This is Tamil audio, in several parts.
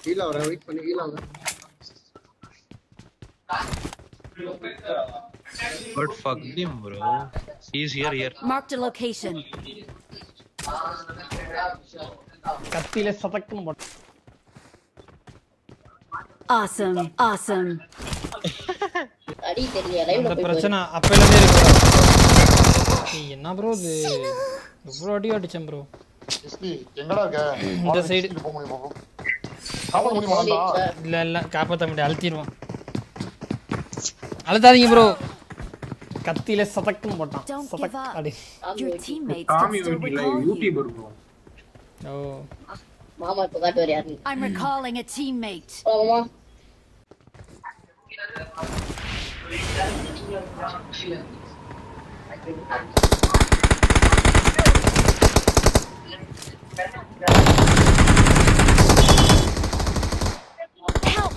ஹீல் ஆவற வெயிட் பண்ணி ஹீல் ஆவற But fuck him, bro. He's here. Marked a location. கத்தியில சதக்குன்னு போட்டு. Awesome. அடி தெரியல லைவ்ல அந்த போய் பிரச்சனை அப்பையில இருந்தே இருக்கு. நீ என்ன ப்ரோ இது இவ்ளோ அடி அடிச்சேன் ப்ரோ. எஸ்பி எங்கடா இருக்க? இந்த சைடு போக முடியுமா? காப்பாத்த முடியுமாடா? இல்ல காப்பாத்த முடியாது அழுத்திடுவான். அழுத்தாதீங்க ப்ரோ. கத்தியில சதக்குன்னு போட்டான். Don't give சதக் up. அடி. Your teammates காமி can still யூடில recall you. யூடியூபர் ப்ரோ ஓ மாமா இப்ப காட்டுவார் யாரு I'm recalling a teammate. மாமா Help!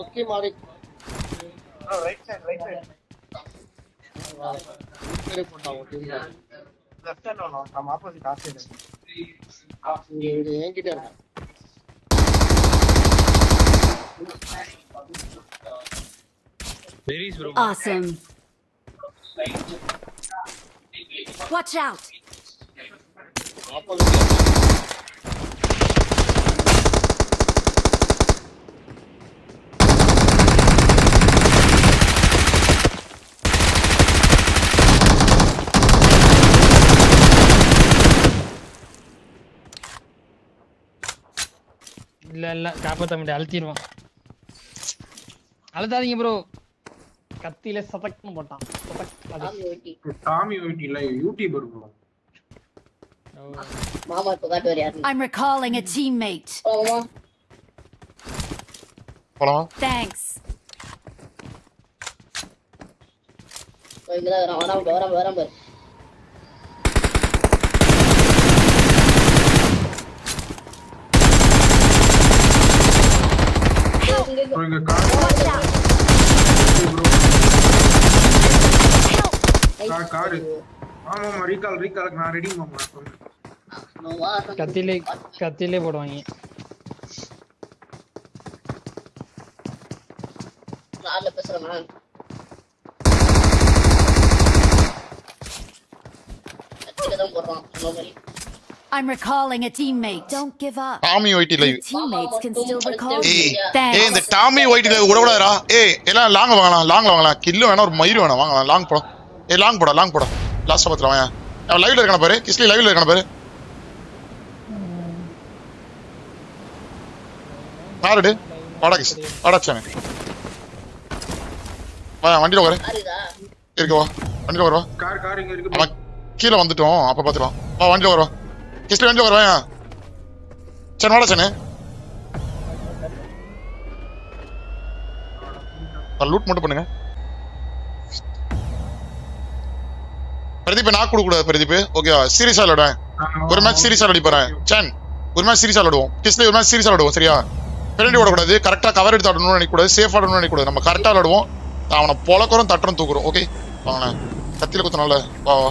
ஓகே மாரி ரைட் சைடு. சரி போடா ஓகே லெஃப்ட் சைடுல நம்ம ஆப்போசிட் ஆசைடு. இங்க என்கிட்ட இருக்க Where is bro? Awesome. Watch out! இல்ல காப்பாத்த முடியாது அழுத்திடுவான். அழுத்தாதீங்க ப்ரோ. கத்தியில சதக்குன்னு போட்டான். சதக் அடி. சாமி ஓட்டி காமி யூடில யூடியூபர் ப்ரோ ஓ மாமா இப்ப காட்டுவார் யாரு I'm recalling a teammate. மாமா போலாம். Thanks. இங்கதான் வராம பாரு ப்ரோ இங்க car Watch out! Bro car ஆமா ரீகால் நான் ரெடி மாமா கத்தியிலே போடுவாங்க. கார்ல பேசுறேன் கத்தில போடுறான் அந்த மாதிரி I'm recalling a teammate. Don't give up. Tommy whitey live. Your teammates can still recall ஏய் you. ஏய் இந்த Thanks. டாமி ஒயிட்டி லைவ் விடக்கூடாதுடா. ஏய் எல்லாம் லாங் வாங்கலாம். கில்லு வேணா ஒரு மயிர் வேணா வாங்கலாம். லாங் போடா. ஏய் லாங் போடா. லாஸ்ட் பாத்துறேன் வாங்க. அவன் லைவ்ல இருக்கான பாரு. கிஸ்லி லைவ்ல இருக்கான பாரு. பாருடு. வாடா சாமி. வா வண்டில உட்காரு. யாருடா இருக்கு வா. வண்டில உட்காரு வா. கார் இங்க இருக்கு அவன் கீழ வந்துட்டோம். அப்ப பாத்துக்கலாம். வா வண்டில உட்காரு வா. கிஸ்லி வண்டில உட்காரு வா. சரி வாடா சாமி. லூட் மட்டும் பண்ணுங்க. பிரதீப் நான் கொடுக்க கூடாது பிரதீப். ஓகேவா? சீரியஸா விளையாடுவேன். ஒரு மேட்ச் சீரியஸா விளையாடி போறேன். சான் ஒரு மேட்ச் சீரியஸா விளையாடுவோம். கிஸ்லி ஒரு மேட்ச் சீரியஸா விளையாடுவோம். சரியா? பெனல்டி ஓடக்கூடாது. கரெக்டா கவர் எடுத்து ஆடணும்னு நினைக்கக்கூடாது. சேஃப் ஆடணும்னு நினைக்கக்கூடாது. நம்ம கரெக்டா விளையாடுவோம். அவனை பொழக்கிறோம் தட்டுறோம் தூக்குறோம். ஓகே வாங்க. கத்தியில குத்தனால வா வா.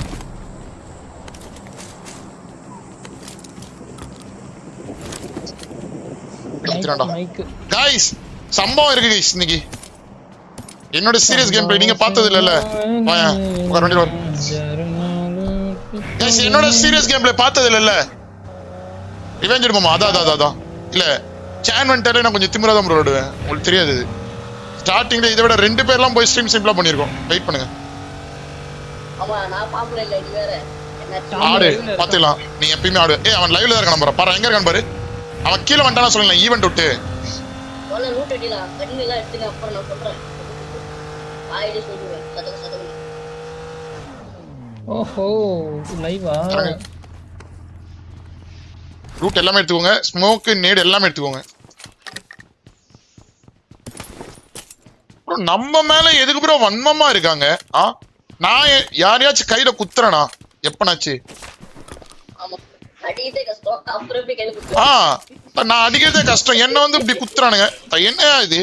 கைஸ் சம்பவம் இருக்கு கைஸ் இன்னைக்கு. என்னோட சீரியஸ் கேம் பிளே நீங்க பார்த்தது இல்லல. வாயா உட்கார் வண்டில வா. கைஸ் என்னோட சீரியஸ் கேம் பிளே பார்த்தது இல்லல. ரிவெஞ்ச் எடுப்போமா? அதான் இல்ல சான் வந்துட்டாலே நான் கொஞ்சம் திமிரா தான் ப்ரோ விடுவேன். உங்களுக்கு தெரியாது இது. ஸ்டார்டிங்ல இதை விட 2 பேர்லாம் போய் ஸ்ட்ரீம் சிம்பிளா பண்ணிருக்கோம். வெயிட் பண்ணுங்க. ஆமா நான் பாப்புலர் இல்ல இது வேற ஆடு பாத்துக்கலாம். நீ எப்பயுமே ஆடு. ஏய் அவன் லைவ்ல தான் இருக்கான் பாரு. எங்க இருக்கான் பாரு. அவன் கீழ வந்துட்டானா சொல்லலாம் ஈவென்ட் விட்டு. ஒண்ணு ரூட் அடிலாம் கண்ணு எல்லாம் எடுத்துங்க அப்புறம் நான் சொல்றேன். ஆயிடு சொல்லுவேன் சதக்கு ஓஹோ லைவா. ரூட் எல்லாமே எடுத்துக்கோங்க. ஸ்மோக் நேட் எல்லாமே எடுத்துக்கோங்க. நம்ம மேல எதுக்கு ப்ரோ வன்மமா இருக்காங்க? நான் யாரையாச்சும் கையில குத்துறேனா எப்பனாச்சு? ஆமா அடிக்கிறதே கஷ்டம் அப்புறம் எப்படி கையில குத்து? நான் அடிக்கிறதே கஷ்டம். என்ன வந்து இப்படி குத்துறானுங்க. என்ன இது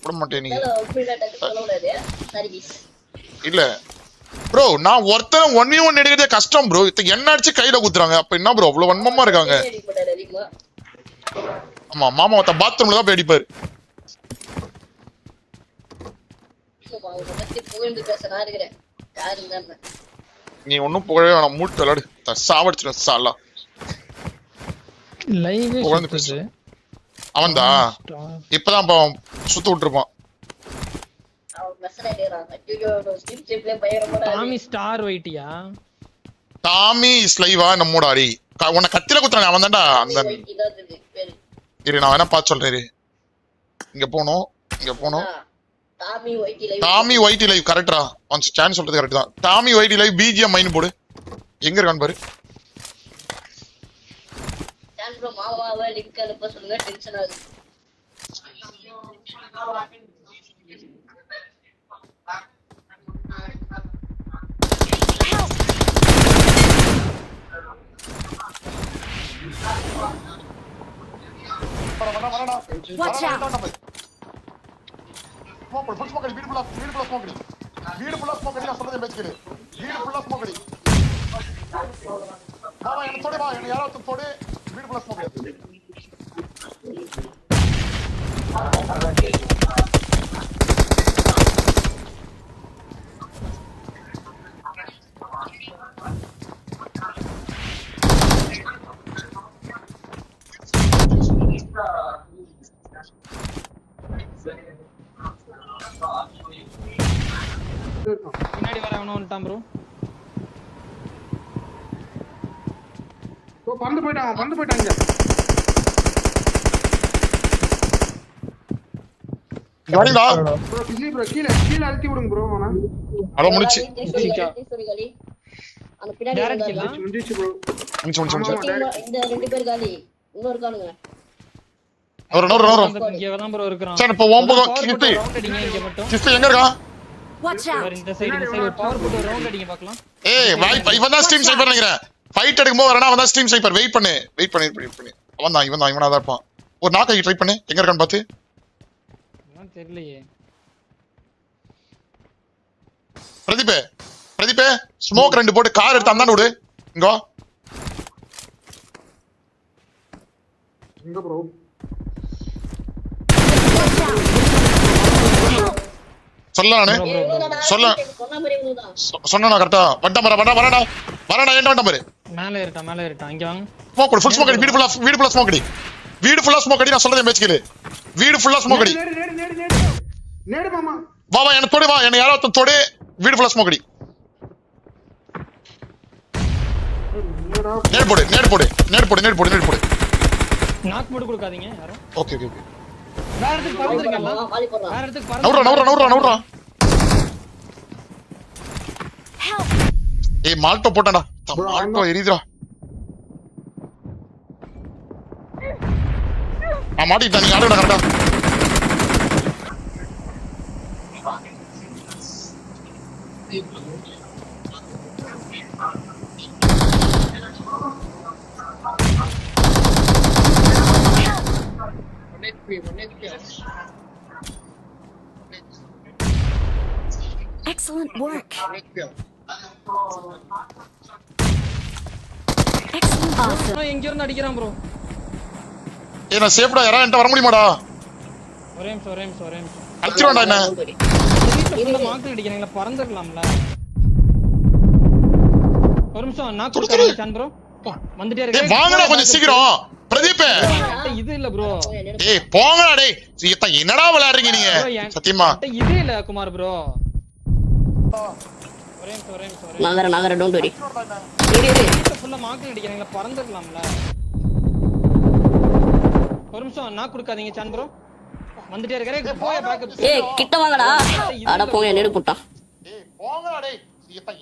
விட மாட்டேன் நீங்க. சொல்ல முடியாது. சரி இல்ல ப்ரோ நான் ஒருத்தன் 1v1 எடுக்கிறதே கஷ்டம் ப்ரோ. இத்த என்ன அடிச்சு கையில குத்துறாங்க. அப்ப என்ன ப்ரோ அவ்வளவு வன்மமா இருக்காங்க. அடிப்பட்டாரு அதிகமா. ஆமா மாமா ஒருத்த பாத்ரூம்ல தான் போய் அடிப்பாரு. அவங்க பத்தி புகழ்ந்து பேச நான் இருக்கிறேன். யாரு இருந்தா நீ ஒன்னும் போகவே வேணாம். மூட்டு விளையாடு. சாவடிச்சிடும் சாலா. லைவ் உட்கார்ந்து பேசு. அவன்தா இப்பதான் சுத்த விட்டுருப்பான். அவன் மெசேஜ் அடிக்கிறான். ஐயோ ஸ்கிப் ஸ்கிப்ல பயங்கரமா டாமி ஸ்டார் வைட்டியா? டாமி இஸ் லைவா நம்மோட அடி. உன்னை கத்தில குத்துறாங்க அவன் தான்டா. அந்த இதாது பேரு. இரு நான் வேணா பார்த்து சொல்றேன். இரு இங்க போனோம் இங்க போனோம். Tommy whitey live. Tommy whitey live கரெக்டா? ஒன்ஸ் சான்ஸ் சொல்றது கரெக்ட் தான். டாமி ஒயிட்டி லைவ் பிஜிஎம் மைன் போடு. எங்க இருக்கான்னு பாரு. சான் ப்ரோ மாமாவை லிங்க் அனுப்ப சொல்லுங்க. டென்ஷன் ஆகுது. Watch out! பின்னாடி வரவன வந்துட்டான் ப்ரோ. பறந்து போயிட்டாங்க. வரீங்களா? ப்ரோ கிளி ப்ரோ கீழ அழுத்தி விடுங்க ப்ரோ. அவன அட முடிச்சு. அந்த பின்னாடி டைரக்ட் வந்தாங்க. கில். முடிச்சு ப்ரோ. முடிச்சு. இந்த ரெண்டு பேர் காலி. இன்னொரு காணுங்க. நோரு. இங்க தான் ப்ரோ இருக்கான். சரி இப்போ ஓம்பகம் கிட்டி. ரவுண்ட் அடிங்க இங்க மட்டும். கிட்டி எங்க இருக்கா? Watch out! இந்த சைடு பவர் போட்டு ரவுண்ட் அடிங்க பார்க்கலாம். ஏய் இவன் தான் ஸ்ட்ரீம் ஸ்னைப்பர் நினைக்கிறேன். ஃபைட் எடுக்கும்போது வரனா அவன் தான் ஸ்ட்ரீம் ஸ்னைப்பர். வெயிட் பண்ணு. இவன் தான் இவனா தான் இருப்பான். ஒரு நாக்கை ட்ரை பண்ணு. எங்க இருக்கான்னு பாத்து. தெரியலையே. பிரதீபே ஸ்மோக் 2 போட்டு கார் எடுத்து அந்தாண்ட விடு. இங்க வா. எங்க ப்ரோ? சொல்ல நானு சொல்ல சொன்ன மாதிரி இவனுதான். சொன்னா கரெக்டா. வரடா ஏன்டா வண்ட பாரு. மேலே ஏறிட்டான் இங்க வாங்க. ஸ்மோக் போடு. ஃபுல் ஸ்மோக் அடி. வீடு ஃபுல்லா ஸ்மோக் அடி. நான் சொல்றதே மேட்ச் கேளு. வீடு ஃபுல்லா ஸ்மோக் அடி. நேடு மாமா. வா என்ன தொடு. வா என்ன யாரோ தொடு. வீடு ஃபுல்லா ஸ்மோக் அடி. நேடு போடு. நாக் போட்டு கொடுக்காதீங்க யாரும். ஓகே. வேற இடத்துக்கு பறந்துருக்கல. வாலி போடுறான். வேற இடத்துக்கு பறந்து. நவுறா. ஏய் மால்டோ போட்டான்டா. மால்டோ எரியுதுடா. மாட்டிட்டா. நீ ஆடுடா கரெக்டா. Excellent work. Excellent. Awesome. எங்க இருந்து அடிக்கிறான் ப்ரோ. ஏய் நான் சேஃப்டா யாரா என்கிட்ட வர முடியுமாடா? ஒரே நிமிஷம். அடிச்சிரோடா என்ன? மார்க் அடிக்கிறீங்களா? பறந்துடலாம்ல. ஒரு நிமிஷம் நாக் கொடுத்துறேன் சான் ப்ரோ. வந்துட்டே இருக்கு. ஏய் வாங்கடா கொஞ்சம் சீக்கிரம். பிரதீப் இது இல்ல ப்ரோ. ஏய் போங்கடா டேய். என்னடா விளையாடுறீங்க நீங்க? சத்தியமா இது இல்ல குமார் ப்ரோ. ஒரே நிமிஷம். நான் வேற டோன்ட் வரி. ஃபுல்லா மார்க் அடிக்கிறீங்களா? பறந்துடலாம்ல. ஒரு நிமிஷம் நாக் கொடுக்காதீங்க சான் ப்ரோ. வந்துட்டே இருக்கறே. போய் பேக்கப். ஏய் கிட்ட வாங்கடா. அட போங்க நேடு போட்டான். ஏய் போங்கடா டேய்.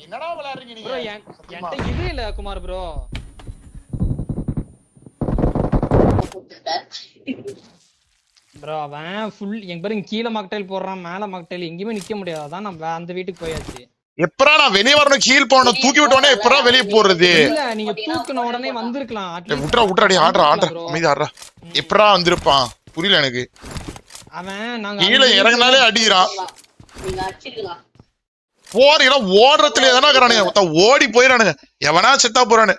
என்னடா விளையாடுறீங்க நீங்க? ப்ரோ என்கிட்ட இது இல்ல குமார் ப்ரோ. ப்ரோ அவன் ஃபுல் எங்க பாருங்க கீழ மாக்டைல் போடுறான். மேல மாக்டைல் எங்கயுமே நிக்க முடியாது. அதான் நான் அந்த வீட்டுக்கு போயாச்சு. எப்பறா நான் வெளிய வரணும் கீழ போறணும். தூக்கி விட்டோனே எப்பறா வெளிய போறது? இல்ல நீங்க தூக்குன உடனே வந்திருக்கலாம். விட்றா ஆடுறா அமைதி ஆடுறா. எப்பறா வந்திருப்பான் புரியல எனக்கு. அவன் நாங்க கீழ இறங்குனாலே அடிறான். நீங்க அடிச்சிக்கலாம். ஓடுறதுல தானே இருக்கிறானுங்க ஓடி போயிடானுங்க எவனா செத்தா போறானு